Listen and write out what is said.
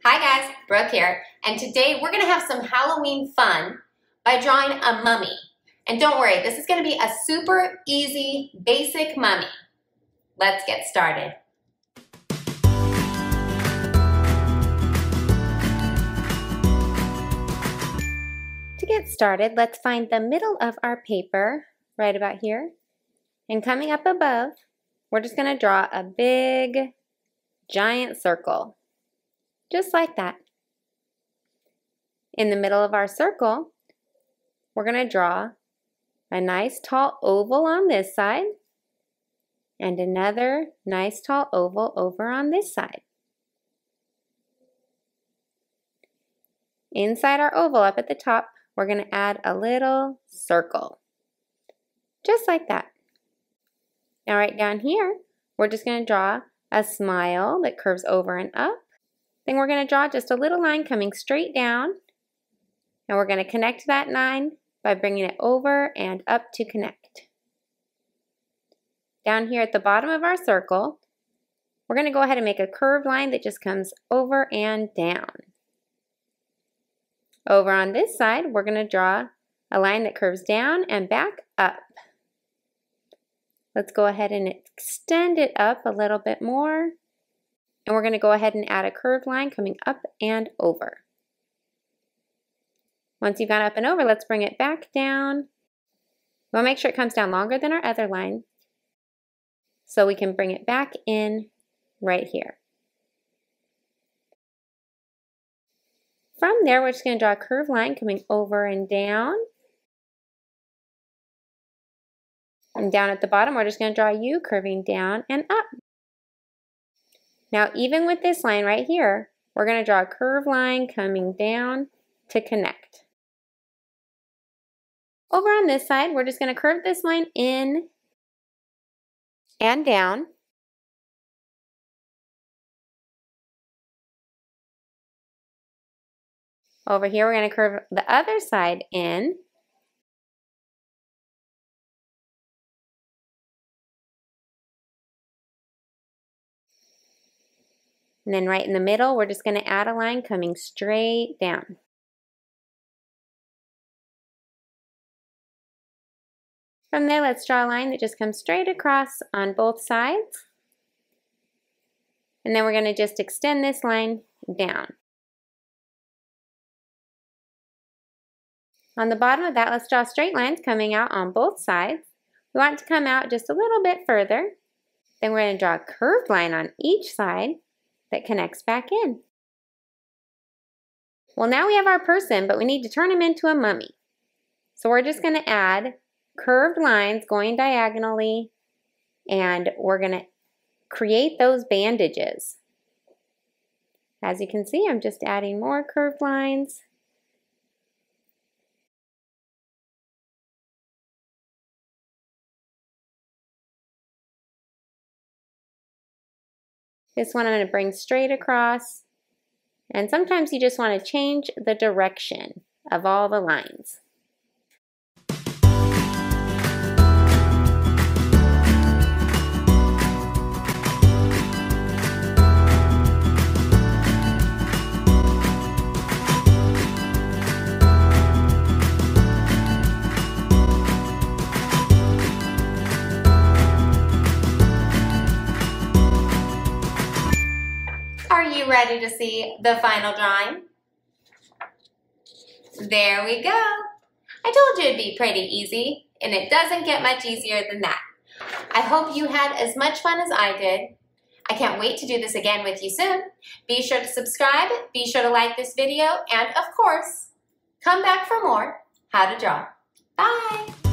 Hi guys, Brooke here, and today we're going to have some Halloween fun by drawing a mummy. And don't worry, this is going to be a super easy, basic mummy. Let's get started. To get started, let's find the middle of our paper, right about here. And coming up above, we're just going to draw a big, giant circle. Just like that. In the middle of our circle, we're going to draw a nice tall oval on this side and another nice tall oval over on this side. Inside our oval up at the top, we're going to add a little circle. Just like that. Now right down here, we're just going to draw a smile that curves over and up. Then we're going to draw just a little line coming straight down. And we're going to connect that line by bringing it over and up to connect. Down here at the bottom of our circle, we're going to go ahead and make a curved line that just comes over and down. Over on this side, we're going to draw a line that curves down and back up. Let's go ahead and extend it up a little bit more. And we're going to go ahead and add a curved line coming up and over. Once you've gone up and over, let's bring it back down. We'll make sure it comes down longer than our other line, so we can bring it back in right here. From there, we're just going to draw a curved line coming over and down. And down at the bottom, we're just going to draw a U curving down and up. Now, even with this line right here, we're going to draw a curved line coming down to connect. Over on this side, we're just going to curve this line in and down. Over here, we're going to curve the other side in. And then right in the middle, we're just going to add a line coming straight down. From there, let's draw a line that just comes straight across on both sides. And then we're going to just extend this line down. On the bottom of that, let's draw straight lines coming out on both sides. We want it to come out just a little bit further. Then we're going to draw a curved line on each side that connects back in. Well, now we have our person, but we need to turn him into a mummy. So we're just going to add curved lines going diagonally, and we're going to create those bandages. As you can see, I'm just adding more curved lines. This one I'm going to bring straight across, and sometimes you just want to change the direction of all the lines. Are you ready to see the final drawing? There we go. I told you it'd be pretty easy, and it doesn't get much easier than that. I hope you had as much fun as I did. I can't wait to do this again with you soon. Be sure to subscribe, be sure to like this video, and of course, come back for more How to Draw. Bye!